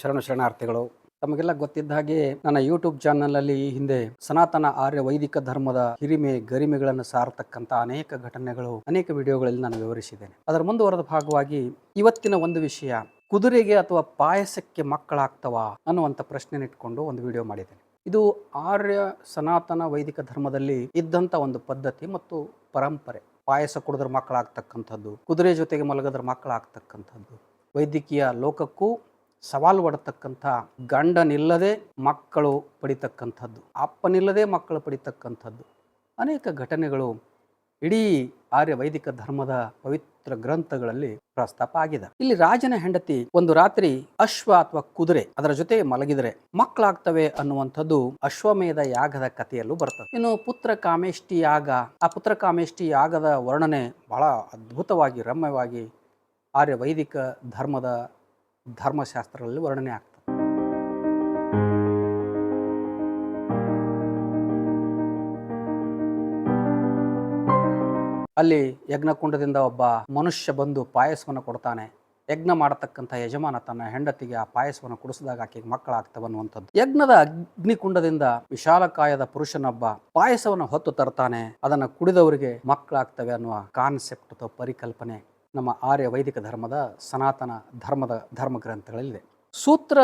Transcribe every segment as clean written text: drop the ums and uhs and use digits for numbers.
ಶರಣಾರ್ಥಿಗಳು. ತಮಗೆಲ್ಲ ಗೊತ್ತಿದ್ದ ಹಾಗೆ ನನ್ನ ಯೂಟ್ಯೂಬ್ ಚಾನಲಲ್ಲಿ ಈ ಹಿಂದೆ ಸನಾತನ ಆರ್ಯ ವೈದಿಕ ಧರ್ಮದ ಹಿರಿಮೆ ಗರಿಮೆಗಳನ್ನು ಸಾರತಕ್ಕಂಥ ಅನೇಕ ಘಟನೆಗಳು, ಅನೇಕ ವಿಡಿಯೋಗಳಲ್ಲಿ ನಾನು ವಿವರಿಸಿದ್ದೇನೆ. ಅದರ ಮುಂದುವರೆದ ಭಾಗವಾಗಿ ಇವತ್ತಿನ ಒಂದು ವಿಷಯ, ಕುದುರೆಗೆ ಅಥವಾ ಪಾಯಸಕ್ಕೆ ಮಕ್ಕಳಾಗ್ತವ ಅನ್ನುವಂಥ ಪ್ರಶ್ನೆನಿಟ್ಕೊಂಡು ಒಂದು ವಿಡಿಯೋ ಮಾಡಿದ್ದೇನೆ. ಇದು ಆರ್ಯ ಸನಾತನ ವೈದಿಕ ಧರ್ಮದಲ್ಲಿ ಇದ್ದಂಥ ಒಂದು ಪದ್ಧತಿ ಮತ್ತು ಪರಂಪರೆ. ಪಾಯಸ ಕುಡಿದ್ರೆ ಮಕ್ಕಳಾಗ್ತಕ್ಕಂಥದ್ದು, ಕುದುರೆ ಜೊತೆಗೆ ಮಲಗಿದ್ರೆ ಮಕ್ಕಳಾಗ್ತಕ್ಕಂಥದ್ದು, ವೈದ್ಯಕೀಯ ಲೋಕಕ್ಕೂ ಸವಾಲು ಒಡತಕ್ಕಂಥ, ಗಂಡನಿಲ್ಲದೆ ಮಕ್ಕಳು ಪಡಿತಕ್ಕಂಥದ್ದು, ಅಪ್ಪನಿಲ್ಲದೆ ಮಕ್ಕಳು ಪಡಿತಕ್ಕಂಥದ್ದು ಅನೇಕ ಘಟನೆಗಳು ಇಡೀ ಆರ್ಯ ವೈದಿಕ ಧರ್ಮದ ಪವಿತ್ರ ಗ್ರಂಥಗಳಲ್ಲಿ ಪ್ರಸ್ತಾಪ ಆಗಿದೆ. ಇಲ್ಲಿ ರಾಜನ ಹೆಂಡತಿ ಒಂದು ರಾತ್ರಿ ಅಶ್ವ ಅಥವಾ ಕುದುರೆ ಅದರ ಜೊತೆ ಮಲಗಿದರೆ ಮಕ್ಕಳಾಗ್ತವೆ ಅನ್ನುವಂಥದ್ದು ಅಶ್ವಮೇಧ ಯಾಗದ ಕಥೆಯಲ್ಲೂ ಬರ್ತದೆ. ಇನ್ನು ಪುತ್ರ ಕಾಮೇಷ್ಟಿ ಯಾಗ, ಆ ಪುತ್ರ ಕಾಮೇಷ್ಟಿ ಯಾಗದ ವರ್ಣನೆ ಬಹಳ ಅದ್ಭುತವಾಗಿ, ರಮ್ಯವಾಗಿ ಆರ್ಯ ವೈದಿಕ ಧರ್ಮದ ಧರ್ಮಶಾಸ್ತ್ರಗಳಲ್ಲಿ ವರ್ಣನೆ ಆಗ್ತದೆ. ಅಲ್ಲಿ ಯಜ್ಞಕುಂಡದಿಂದ ಒಬ್ಬ ಮನುಷ್ಯ ಬಂದು ಪಾಯಸವನ್ನು ಕೊಡ್ತಾನೆ. ಯಜ್ಞ ಮಾಡತಕ್ಕಂಥ ಯಜಮಾನ ತನ್ನ ಹೆಂಡತಿಗೆ ಆ ಪಾಯಸವನ್ನು ಕುಡಿಸಿದಾಗ ಆಕೆಗೆ ಮಕ್ಕಳಾಗ್ತವನ್ನುವಂಥದ್ದು. ಯಜ್ಞದ ಅಗ್ನಿಕುಂಡದಿಂದ ವಿಶಾಲಕಾಯದ ಪುರುಷನೊಬ್ಬ ಪಾಯಸವನ್ನು ಹೊತ್ತು ತರ್ತಾನೆ. ಅದನ್ನು ಕುಡಿದವರಿಗೆ ಮಕ್ಕಳಾಗ್ತವೆ ಅನ್ನುವ ಕಾನ್ಸೆಪ್ಟ್ ಅಥವಾ ಪರಿಕಲ್ಪನೆ ನಮ್ಮ ಆರ್ಯ ವೈದಿಕ ಧರ್ಮದ ಸನಾತನ ಧರ್ಮದ ಧರ್ಮ ಗ್ರಂಥಗಳಲ್ಲಿದೆ. ಸೂತ್ರ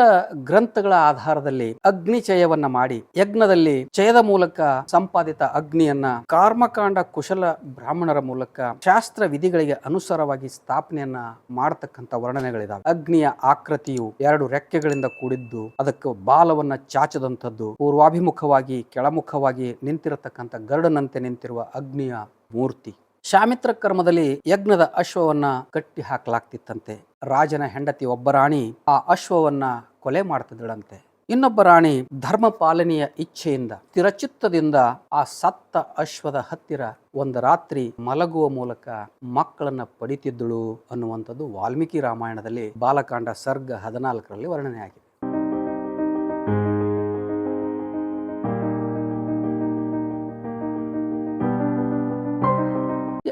ಗ್ರಂಥಗಳ ಆಧಾರದಲ್ಲಿ ಅಗ್ನಿಚಯವನ್ನ ಮಾಡಿ ಯಜ್ಞದಲ್ಲಿ ಚಯದ ಮೂಲಕ ಸಂಪಾದಿತ ಅಗ್ನಿಯನ್ನ ಕರ್ಮಕಾಂಡ ಕುಶಲ ಬ್ರಾಹ್ಮಣರ ಮೂಲಕ ಶಾಸ್ತ್ರ ವಿಧಿಗಳಿಗೆ ಅನುಸಾರವಾಗಿ ಸ್ಥಾಪನೆಯನ್ನ ಮಾಡತಕ್ಕಂಥ ವರ್ಣನೆಗಳಿದಾವೆ. ಅಗ್ನಿಯ ಆಕೃತಿಯು 2 ರೆಕ್ಕೆಗಳಿಂದ ಕೂಡಿದ್ದು, ಅದಕ್ಕೆ ಬಾಲವನ್ನ ಚಾಚದಂಥದ್ದು, ಪೂರ್ವಾಭಿಮುಖವಾಗಿ ಕೆಳಮುಖವಾಗಿ ನಿಂತಿರತಕ್ಕಂಥ ಗರುಡನಂತೆ ನಿಂತಿರುವ ಅಗ್ನಿಯ ಮೂರ್ತಿ. ಶಾಮಿತ್ರ ಕರ್ಮದಲ್ಲಿ ಯಜ್ಞದ ಅಶ್ವವನ್ನ ಕಟ್ಟಿ ಹಾಕಲಾಗ್ತಿತ್ತಂತೆ. ರಾಜನ ಹೆಂಡತಿ ಒಬ್ಬ ರಾಣಿ ಆ ಅಶ್ವವನ್ನ ಕೊಲೆ ಮಾಡ್ತಿದ್ದಳಂತೆ. ಇನ್ನೊಬ್ಬ ರಾಣಿ ಧರ್ಮ ಪಾಲನೆಯ ಇಚ್ಛೆಯಿಂದ ಸ್ಥಿರಚಿತ್ತದಿಂದ ಆ ಸತ್ತ ಅಶ್ವದ ಹತ್ತಿರ ಒಂದು ರಾತ್ರಿ ಮಲಗುವ ಮೂಲಕ ಮಕ್ಕಳನ್ನ ಪಡಿತಿದ್ದಳು ಅನ್ನುವಂಥದ್ದು ವಾಲ್ಮೀಕಿ ರಾಮಾಯಣದಲ್ಲಿ ಬಾಲಕಾಂಡ ಸರ್ಗ 14ರಲ್ಲಿ ವರ್ಣನೆ ಆಗಿದೆ.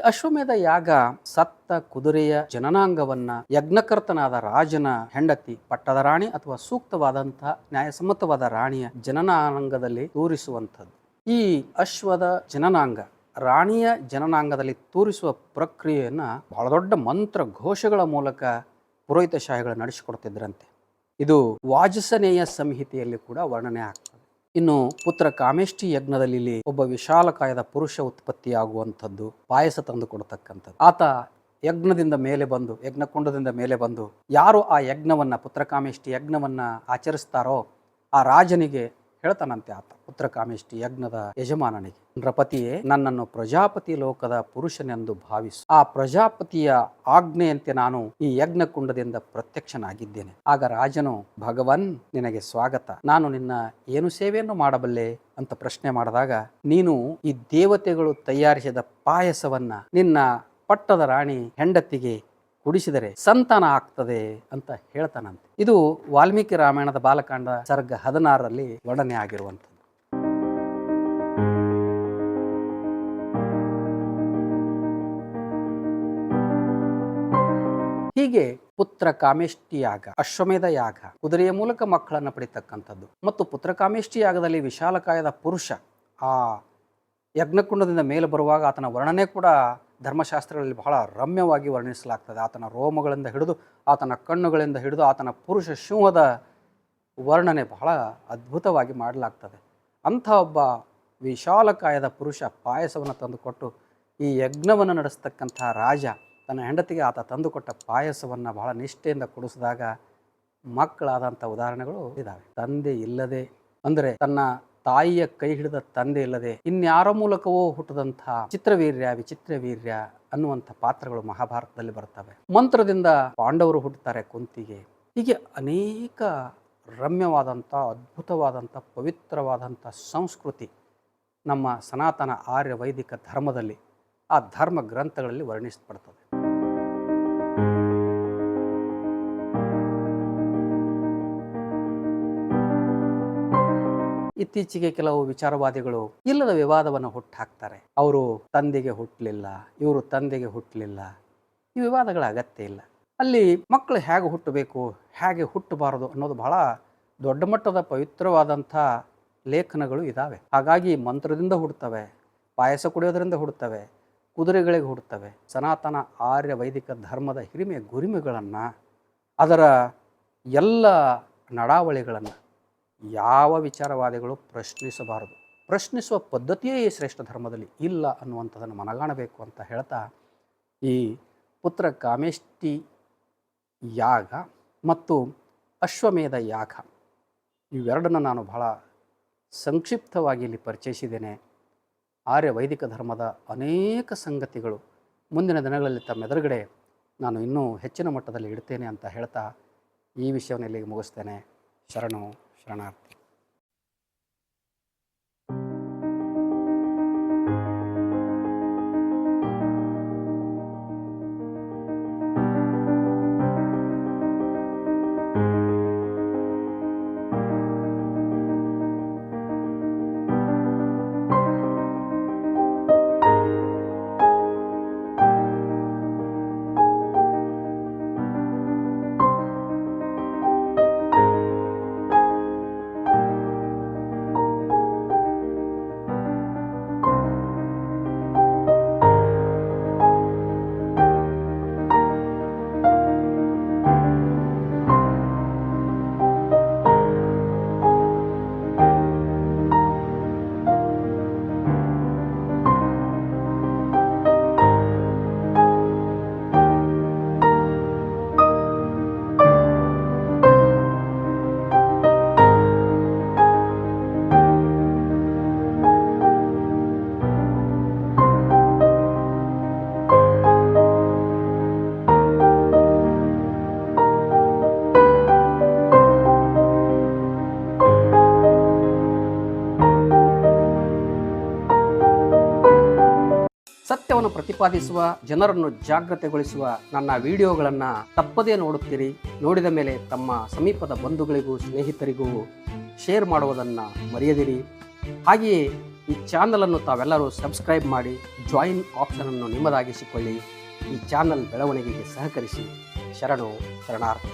ಅಶ್ವಮೇಧ ಯಾಗ ಸತ್ತ ಕುದುರೆಯ ಜನನಾಂಗವನ್ನ ಯಜ್ಞಕರ್ತನಾದ ರಾಜನ ಹೆಂಡತಿ ಪಟ್ಟದ ರಾಣಿ ಅಥವಾ ಸೂಕ್ತವಾದಂತಹ ನ್ಯಾಯಸಮ್ಮತವಾದ ರಾಣಿಯ ಜನನಾಂಗದಲ್ಲಿ ತೋರಿಸುವಂಥದ್ದು. ಈ ಅಶ್ವದ ಜನನಾಂಗ ರಾಣಿಯ ಜನನಾಂಗದಲ್ಲಿ ತೋರಿಸುವ ಪ್ರಕ್ರಿಯೆಯನ್ನ ಬಹಳ ದೊಡ್ಡ ಮಂತ್ರ ಘೋಷಗಳ ಮೂಲಕ ಪುರೋಹಿತಶಾಹಿಗಳು ನಡೆಸಿಕೊಡ್ತಿದ್ರಂತೆ. ಇದು ವಾಜಸನೇಯ ಸಂಹಿತೆಯಲ್ಲಿ ಕೂಡ ವರ್ಣನೆ ಆಗ್ತದೆ. ಇನ್ನು ಪುತ್ರ ಕಾಮೇಷ್ಟಿ ಯಜ್ಞದಲ್ಲಿ ಒಬ್ಬ ವಿಶಾಲಕಾಯದ ಪುರುಷ ಉತ್ಪತ್ತಿಯಾಗುವಂಥದ್ದು, ಪಾಯಸ ತಂದು ಕೊಡತಕ್ಕಂಥದ್ದು. ಆತ ಯಜ್ಞದಿಂದ ಮೇಲೆ ಬಂದು, ಯಜ್ಞಕುಂಡದಿಂದ ಮೇಲೆ ಬಂದು ಯಾರು ಆ ಯಜ್ಞವನ್ನ ಪುತ್ರ ಕಾಮೇಷ್ಟಿ ಯಜ್ಞವನ್ನ ಆಚರಿಸ್ತಾರೋ ಆ ರಾಜನಿಗೆ ಹೇಳ್ತಾನಂತೆ, ಆತ ಪುತ್ರ ಕಾಮೇಷ್ಟಿ ಯಜ್ಞದ ಯಜಮಾನನಿಗೆ, ನೃಪತಿಯೇ, ನನ್ನನ್ನು ಪ್ರಜಾಪತಿ ಲೋಕದ ಪುರುಷನೆಂದು ಭಾವಿಸು. ಆ ಪ್ರಜಾಪತಿಯ ಆಜ್ಞೆಯಂತೆ ನಾನು ಈ ಯಜ್ಞಕುಂಡದಿಂದ ಪ್ರತ್ಯಕ್ಷನಾಗಿದ್ದೇನೆ. ಆಗ ರಾಜನು, ಭಗವನ್, ನಿನಗೆ ಸ್ವಾಗತ, ನಾನು ನಿನ್ನ ಏನು ಸೇವೆಯನ್ನು ಮಾಡಬಲ್ಲೆ ಅಂತ ಪ್ರಶ್ನೆ ಮಾಡಿದಾಗ, ನೀನು ಈ ದೇವತೆಗಳು ತಯಾರಿಸಿದ ಪಾಯಸವನ್ನ ನಿನ್ನ ಪಟ್ಟದ ರಾಣಿ ಹೆಂಡತಿಗೆ ಕುಡಿಸಿದರೆ ಸಂತಾನ ಆಗ್ತದೆ ಅಂತ ಹೇಳ್ತಾನಂತೆ. ಇದು ವಾಲ್ಮೀಕಿ ರಾಮಾಯಣದ ಬಾಲಕಾಂಡ ಸರ್ಗ 16ರಲ್ಲಿ ವರ್ಣನೆ ಆಗಿರುವಂಥದ್ದು. ಹೀಗೆ ಪುತ್ರ ಕಾಮೇಷ್ಟಿ ಯಾಗ, ಅಶ್ವಮೇಧ ಯಾಗ, ಕುದುರೆಯ ಮೂಲಕ ಮಕ್ಕಳನ್ನು ಪಡಿತಕ್ಕಂಥದ್ದು, ಮತ್ತು ಪುತ್ರ ಕಾಮೇಷ್ಟಿ ಯಾಗದಲ್ಲಿ ವಿಶಾಲಕಾಯದ ಪುರುಷ ಆ ಯಜ್ಞಕುಂಡದಿಂದ ಮೇಲೆ ಬರುವಾಗ ಆತನ ವರ್ಣನೆ ಕೂಡ ಧರ್ಮಶಾಸ್ತ್ರಗಳಲ್ಲಿ ಬಹಳ ರಮ್ಯವಾಗಿ ವರ್ಣಿಸಲಾಗ್ತದೆ. ಆತನ ರೋಮಗಳಿಂದ ಹಿಡಿದು, ಆತನ ಕಣ್ಣುಗಳಿಂದ ಹಿಡಿದು, ಆತನ ಪುರುಷ ಸಿಂಹದ ವರ್ಣನೆ ಬಹಳ ಅದ್ಭುತವಾಗಿ ಮಾಡಲಾಗ್ತದೆ. ಅಂಥ ಒಬ್ಬ ವಿಶಾಲಕಾಯದ ಪುರುಷ ಪಾಯಸವನ್ನು ತಂದುಕೊಟ್ಟು ಈ ಯಜ್ಞವನ್ನು ನಡೆಸ್ತಕ್ಕಂಥ ರಾಜ ತನ್ನ ಹೆಂಡತಿಗೆ ಆತ ತಂದುಕೊಟ್ಟ ಪಾಯಸವನ್ನು ಬಹಳ ನಿಷ್ಠೆಯಿಂದ ಕುಡಿಸಿದಾಗ ಮಕ್ಕಳಾದಂಥ ಉದಾಹರಣೆಗಳು ಇದ್ದಾವೆ. ತಂದೆ ಇಲ್ಲದೆ, ಅಂದರೆ ತನ್ನ ತಾಯಿಯ ಕೈ ಹಿಡಿದ ತಂದೆ ಇಲ್ಲದೆ ಇನ್ಯಾರ ಮೂಲಕವೋ ಹುಟ್ಟದಂಥ ಚಿತ್ರವೀರ್ಯ, ವಿಚಿತ್ರವೀರ್ಯ ಅನ್ನುವಂಥ ಪಾತ್ರಗಳು ಮಹಾಭಾರತದಲ್ಲಿ ಬರ್ತವೆ. ಮಂತ್ರದಿಂದ ಪಾಂಡವರು ಹುಟ್ಟುತ್ತಾರೆ ಕುಂತಿಗೆ. ಹೀಗೆ ಅನೇಕ ರಮ್ಯವಾದಂಥ, ಅದ್ಭುತವಾದಂಥ, ಪವಿತ್ರವಾದಂಥ ಸಂಸ್ಕೃತಿ ನಮ್ಮ ಸನಾತನ ಆರ್ಯ ವೈದಿಕ ಧರ್ಮದಲ್ಲಿ, ಆ ಧರ್ಮ ಗ್ರಂಥಗಳಲ್ಲಿ ವರ್ಣಿಸಲ್ಪಡ್ತದೆ. ಇತ್ತೀಚೆಗೆ ಕೆಲವು ವಿಚಾರವಾದಿಗಳು ಇಲ್ಲದ ವಿವಾದವನ್ನು ಹುಟ್ಟಾಕ್ತಾರೆ. ಅವರು ತಂದೆಗೆ ಹುಟ್ಟಲಿಲ್ಲ, ಇವರು ತಂದೆಗೆ ಹುಟ್ಟಲಿಲ್ಲ, ಈ ವಿವಾದಗಳ ಅಗತ್ಯ ಇಲ್ಲ. ಅಲ್ಲಿ ಮಕ್ಕಳು ಹೇಗೆ ಹುಟ್ಟಬೇಕು, ಹೇಗೆ ಹುಟ್ಟಬಾರದು ಅನ್ನೋದು ಬಹಳ ದೊಡ್ಡ ಮಟ್ಟದ ಪವಿತ್ರವಾದಂಥ ಲೇಖನಗಳು ಇದ್ದಾವೆ. ಹಾಗಾಗಿ ಮಂತ್ರದಿಂದ ಹುಡ್ತವೆ, ಪಾಯಸ ಕುಡಿಯೋದರಿಂದ ಹುಡ್ತವೆ, ಕುದುರೆಗಳಿಗೆ ಹುಡ್ತವೆ. ಸನಾತನ ಆರ್ಯ ವೈದಿಕ ಧರ್ಮದ ಹಿರಿಮೆ ಗುರಿಮೆಗಳನ್ನು, ಅದರ ಎಲ್ಲ ನಡಾವಳಿಗಳನ್ನು ಯಾವ ವಿಚಾರವಾದಿಗಳು ಪ್ರಶ್ನಿಸಬಾರದು. ಪ್ರಶ್ನಿಸುವ ಪದ್ಧತಿಯೇ ಈ ಶ್ರೇಷ್ಠ ಧರ್ಮದಲ್ಲಿ ಇಲ್ಲ ಅನ್ನುವಂಥದ್ದನ್ನು ಮನಗಾಣಬೇಕು ಅಂತ ಹೇಳ್ತಾ, ಈ ಪುತ್ರ ಕಾಮೇಷ್ಟಿ ಯಾಗ ಮತ್ತು ಅಶ್ವಮೇಧ ಯಾಗ ಇವೆರಡನ್ನು ನಾನು ಬಹಳ ಸಂಕ್ಷಿಪ್ತವಾಗಿ ಇಲ್ಲಿ ಪರಿಚಯಿಸಿದ್ದೇನೆ. ಆರ್ಯ ವೈದಿಕ ಧರ್ಮದ ಅನೇಕ ಸಂಗತಿಗಳು ಮುಂದಿನ ದಿನಗಳಲ್ಲಿ ತಮ್ಮೆದುರುಗಡೆ ನಾನು ಇನ್ನೂ ಹೆಚ್ಚಿನ ಮಟ್ಟದಲ್ಲಿ ಇಡ್ತೇನೆ ಅಂತ ಹೇಳ್ತಾ ಈ ವಿಷಯವನ್ನು ಇಲ್ಲಿಗೆ ಮುಗಿಸ್ತೇನೆ. ಶರಣು ಶರಣಾರ್ಥಿ. ಸತ್ಯವನ್ನು ಪ್ರತಿಪಾದಿಸುವ, ಜನರನ್ನು ಜಾಗೃತೆಗೊಳಿಸುವ ನನ್ನ ವಿಡಿಯೋಗಳನ್ನು ತಪ್ಪದೇ ನೋಡುತ್ತೀರಿ. ನೋಡಿದ ಮೇಲೆ ತಮ್ಮ ಸಮೀಪದ ಬಂಧುಗಳಿಗೂ ಸ್ನೇಹಿತರಿಗೂ ಶೇರ್ ಮಾಡುವುದನ್ನು ಮರೆಯದಿರಿ. ಹಾಗೆಯೇ ಈ ಚಾನಲನ್ನು ತಾವೆಲ್ಲರೂ ಸಬ್ಸ್ಕ್ರೈಬ್ ಮಾಡಿ ಜಾಯಿನ್ ಆಪ್ಷನನ್ನು ನಿಮ್ಮದಾಗಿಸಿಕೊಳ್ಳಿ. ಈ ಚಾನಲ್ ಬೆಳವಣಿಗೆಗೆ ಸಹಕರಿಸಿ. ಶರಣು ಶರಣಾರ್ಥಿ.